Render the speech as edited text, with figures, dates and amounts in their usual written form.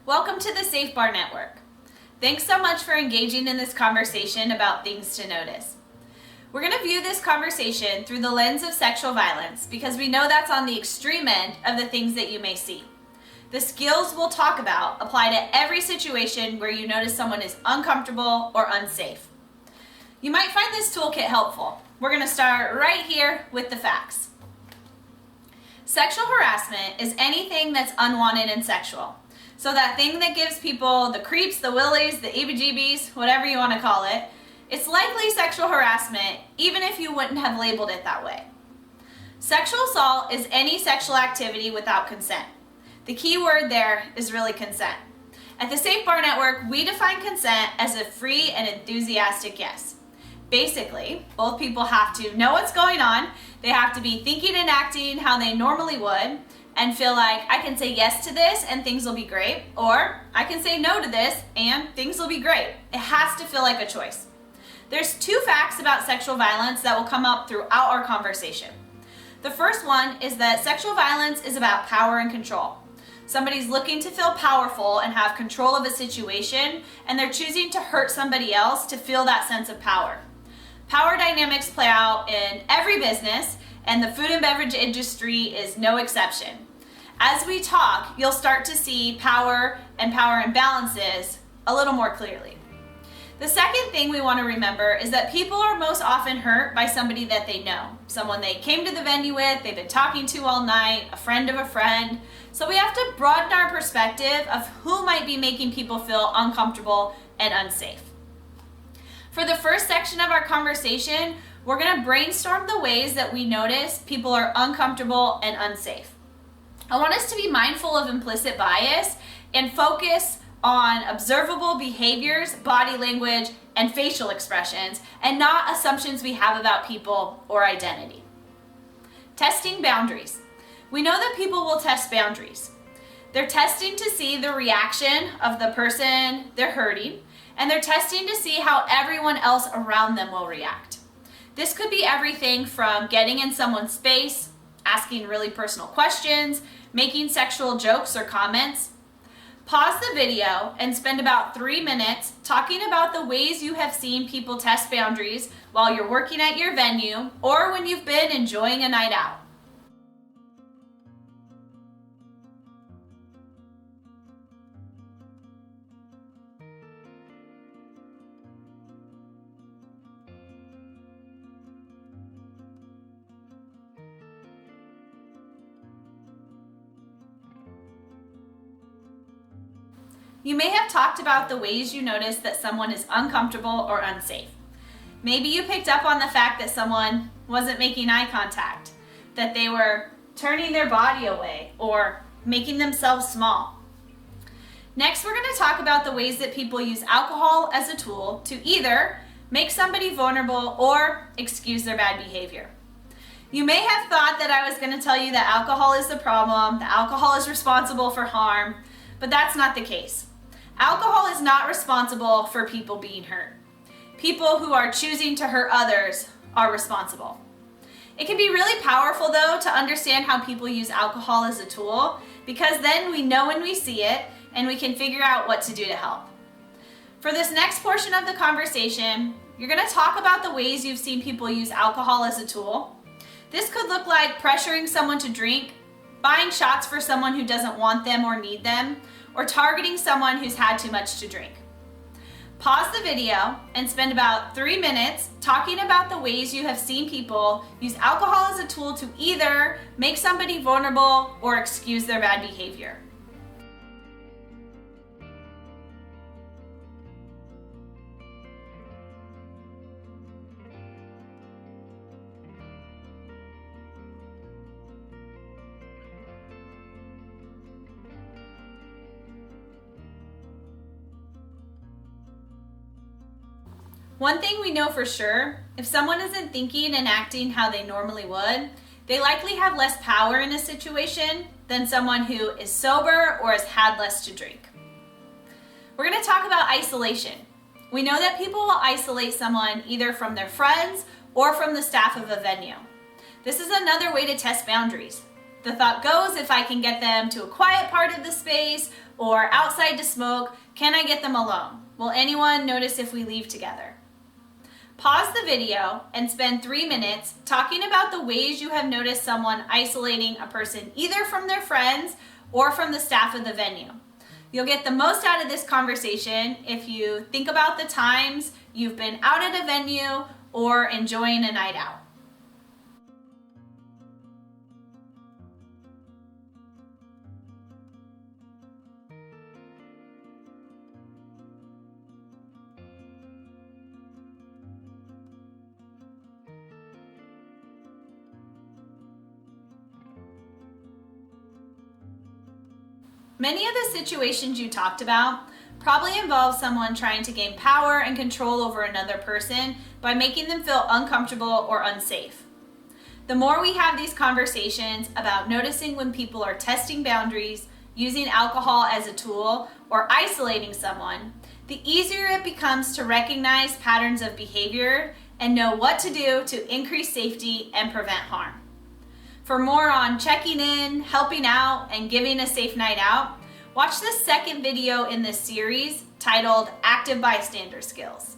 Welcome to the SAFE Bar Network. Thanks so much for engaging in this conversation about things to notice. We're going to view this conversation through the lens of sexual violence because we know that's on the extreme end of the things that you may see. The skills we'll talk about apply to every situation where you notice someone is uncomfortable or unsafe. You might find this toolkit helpful. We're going to start right here with the facts. Sexual harassment is anything that's unwanted and sexual. So that thing that gives people the creeps, the willies, the heebie-jeebies, whatever you want to call it, it's likely sexual harassment even if you wouldn't have labeled it that way. Sexual assault is any sexual activity without consent. The key word there is really consent. At the SAFE Bar Network, we define consent as a free and enthusiastic yes. Basically, both people have to know what's going on, they have to be thinking and acting how they normally would, and feel like I can say yes to this and things will be great, or I can say no to this and things will be great. It has to feel like a choice. There's two facts about sexual violence that will come up throughout our conversation. The first one is that sexual violence is about power and control. Somebody's looking to feel powerful and have control of a situation, and they're choosing to hurt somebody else to feel that sense of power. Power dynamics play out in every business, and the food and beverage industry is no exception. As we talk, you'll start to see power and power imbalances a little more clearly. The second thing we want to remember is that people are most often hurt by somebody that they know. Someone they came to the venue with, they've been talking to all night, a friend of a friend. So we have to broaden our perspective of who might be making people feel uncomfortable and unsafe. For the first section of our conversation, we're going to brainstorm the ways that we notice people are uncomfortable and unsafe. I want us to be mindful of implicit bias and focus on observable behaviors, body language, and facial expressions, and not assumptions we have about people or identity. Testing boundaries. We know that people will test boundaries. They're testing to see the reaction of the person they're hurting, and they're testing to see how everyone else around them will react. This could be everything from getting in someone's space, asking really personal questions, making sexual jokes or comments. Pause the video and spend about 3 minutes talking about the ways you have seen people test boundaries while you're working at your venue or when you've been enjoying a night out. You may have talked about the ways you notice that someone is uncomfortable or unsafe. Maybe you picked up on the fact that someone wasn't making eye contact, that they were turning their body away or making themselves small. Next, we're going to talk about the ways that people use alcohol as a tool to either make somebody vulnerable or excuse their bad behavior. You may have thought that I was going to tell you that alcohol is the problem, that alcohol is responsible for harm, but that's not the case. Alcohol is not responsible for people being hurt. People who are choosing to hurt others are responsible. It can be really powerful, though, to understand how people use alcohol as a tool, because then we know when we see it and we can figure out what to do to help. For this next portion of the conversation, you're going to talk about the ways you've seen people use alcohol as a tool. This could look like pressuring someone to drink, buying shots for someone who doesn't want them or need them, or targeting someone who's had too much to drink. Pause the video and spend about 3 minutes talking about the ways you have seen people use alcohol as a tool to either make somebody vulnerable or excuse their bad behavior. One thing we know for sure, if someone isn't thinking and acting how they normally would, they likely have less power in a situation than someone who is sober or has had less to drink. We're going to talk about isolation. We know that people will isolate someone either from their friends or from the staff of a venue. This is another way to test boundaries. The thought goes, if I can get them to a quiet part of the space Or outside to smoke, can I get them alone? Will anyone notice if we leave together? Pause the video and spend 3 minutes talking about the ways you have noticed someone isolating a person either from their friends or from the staff of the venue. You'll get the most out of this conversation if you think about the times you've been out at a venue or enjoying a night out. Many of the situations you talked about probably involve someone trying to gain power and control over another person by making them feel uncomfortable or unsafe. The more we have these conversations about noticing when people are testing boundaries, using alcohol as a tool, or isolating someone, the easier it becomes to recognize patterns of behavior and know what to do to increase safety and prevent harm. For more on checking in, helping out, and giving a safe night out, watch the second video in this series titled Active Bystander Skills.